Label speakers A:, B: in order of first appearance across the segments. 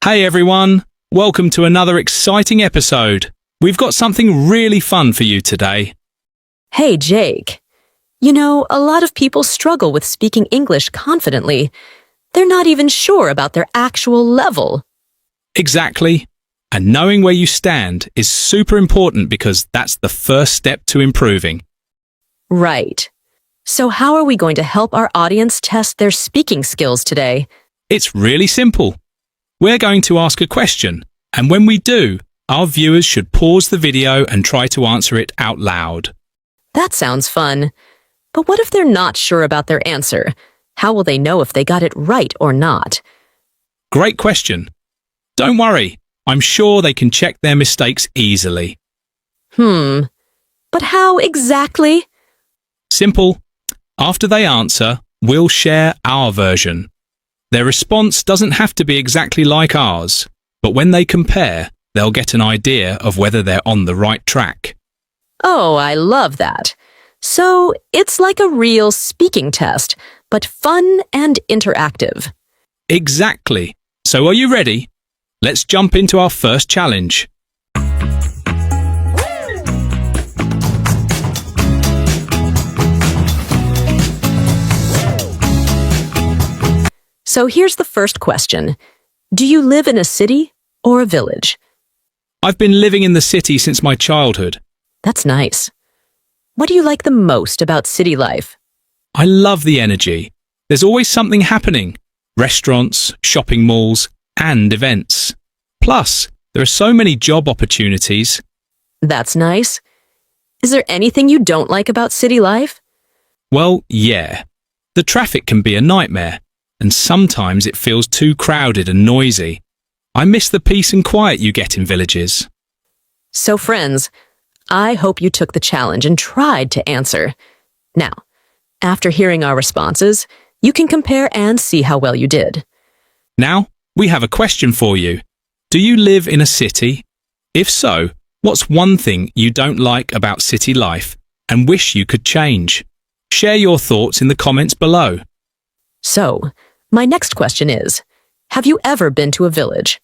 A: Hey everyone, welcome to another exciting episode. We've got something really fun for you today.
B: Hey, Jake. You know, a lot of people struggle with speaking English confidently. They're not even sure about their actual level.
A: Exactly. And knowing where you stand is super important because that's the first step to improving.
B: Right. So how are we going to help our audience test their speaking skills today?
A: It's really simple. We're going to ask a question, and when we do, our viewers should pause the video and try to answer it out loud.
B: That sounds fun. But what if they're not sure about their answer? How will they know if they got it right or not?
A: Great question. Don't worry, I'm sure they can check their mistakes easily.
B: But how exactly?
A: Simple. After they answer, we'll share our version. Their response doesn't have to be exactly like ours, but when they compare, they'll get an idea of whether they're on the right track.
B: Oh, I love that. So it's like a real speaking test, but fun and interactive.
A: Exactly. So are you ready? Let's jump into our first challenge.
B: So here's the first question. Do you live in a city or a village?
A: I've been living in the city since my childhood.
B: That's nice. What do you like the most about city life?
A: I love the energy. There's always something happening. Restaurants, shopping malls, and events. Plus, there are so many job opportunities.
B: That's nice. Is there anything you don't like about city life?
A: Well, yeah. The traffic can be a nightmare, and sometimes it feels too crowded and noisy. I miss the peace and quiet you get in villages.
B: So friends, I hope you took the challenge and tried to answer. Now, after hearing our responses, you can compare and see how well you did.
A: Now, we have a question for you. Do you live in a city? If so, what's one thing you don't like about city life and wish you could change? Share your thoughts in the comments below.
B: So, my next question is, have you ever been to a village?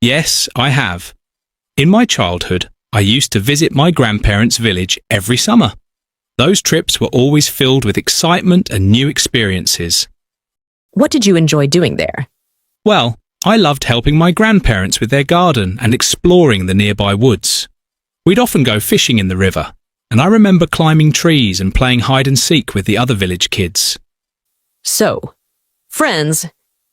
A: Yes, I have. In my childhood, I used to visit my grandparents' village every summer. Those trips were always filled with excitement and new experiences.
B: What did you enjoy doing there?
A: Well, I loved helping my grandparents with their garden and exploring the nearby woods. We'd often go fishing in the river, and I remember climbing trees and playing hide and seek with the other village kids.
B: So, friends,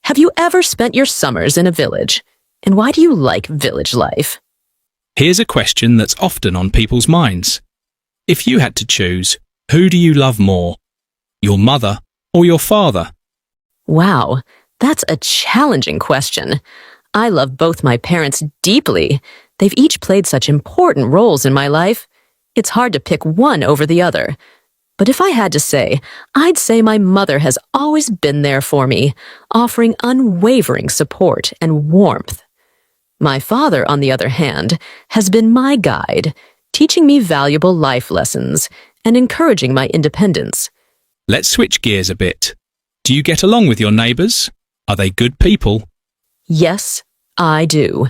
B: have you ever spent your summers in a village? And why do you like village life?
A: Here's a question that's often on people's minds. If you had to choose, who do you love more? Your mother or your father?
B: Wow, that's a challenging question. I love both my parents deeply. They've each played such important roles in my life. It's hard to pick one over the other. But if I had to say, I'd say my mother has always been there for me, offering unwavering support and warmth. My father, on the other hand, has been my guide, teaching me valuable life lessons and encouraging my independence.
A: Let's switch gears a bit. Do you get along with your neighbours? Are they good people?
B: Yes, I do.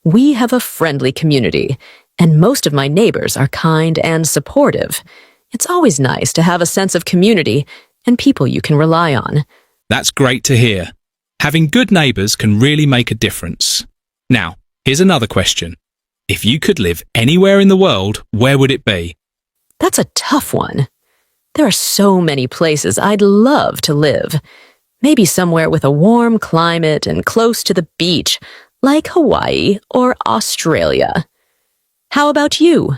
B: We have a friendly community, and most of my neighbors are kind and supportive. It's always nice to have a sense of community and people you can rely on.
A: That's great to hear. Having good neighbours can really make a difference. Now, here's another question. If you could live anywhere in the world, where would it be?
B: That's a tough one. There are so many places I'd love to live. Maybe somewhere with a warm climate and close to the beach, like Hawaii or Australia. How about you?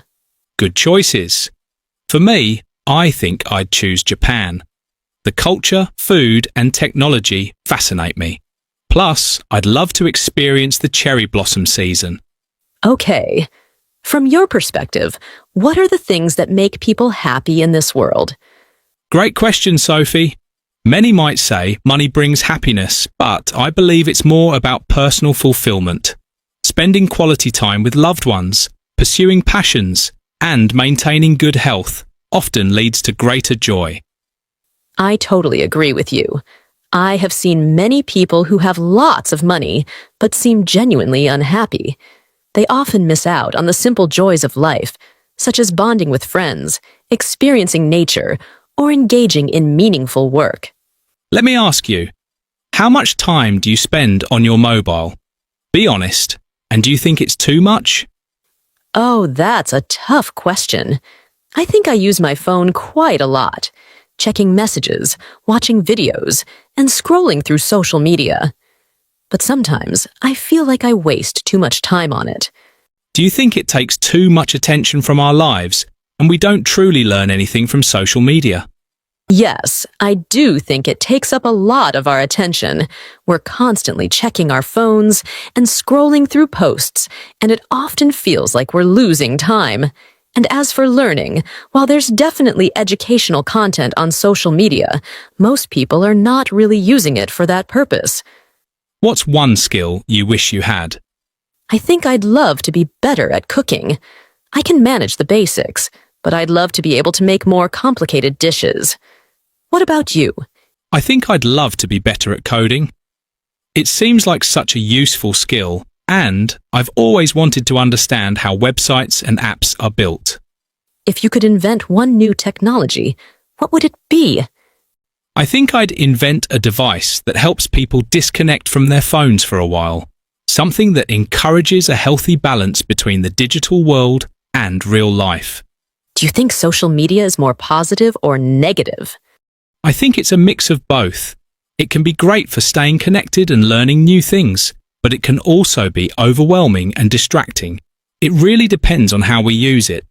A: Good choices. For me, I think I'd choose Japan. The culture, food, and technology fascinate me. Plus, I'd love to experience the cherry blossom season.
B: Okay. From your perspective, what are the things that make people happy in this world?
A: Great question, Sophie. Many might say money brings happiness, but I believe it's more about personal fulfillment. Spending quality time with loved ones, pursuing passions, and maintaining good health often leads to greater joy.
B: I totally agree with you. I have seen many people who have lots of money, but seem genuinely unhappy. They often miss out on the simple joys of life, such as bonding with friends, experiencing nature, or engaging in meaningful work.
A: Let me ask you, how much time do you spend on your mobile? Be honest, and do you think it's too much?
B: Oh, that's a tough question. I think I use my phone quite a lot, checking messages, watching videos, and scrolling through social media. But sometimes I feel like I waste too much time on it.
A: Do you think it takes too much attention from our lives and we don't truly learn anything from social media?
B: Yes, I do think it takes up a lot of our attention. We're constantly checking our phones and scrolling through posts, and it often feels like we're losing time. And as for learning, while there's definitely educational content on social media, most people are not really using it for that purpose.
A: What's one skill you wish you had?
B: I think I'd love to be better at cooking. I can manage the basics, but I'd love to be able to make more complicated dishes. What about you?
A: I think I'd love to be better at coding. It seems like such a useful skill, and I've always wanted to understand how websites and apps are built.
B: If you could invent one new technology, what would it be?
A: I think I'd invent a device that helps people disconnect from their phones for a while, something that encourages a healthy balance between the digital world and real life.
B: Do you think social media is more positive or negative?
A: I think it's a mix of both. It can be great for staying connected and learning new things, but it can also be overwhelming and distracting. It really depends on how we use it.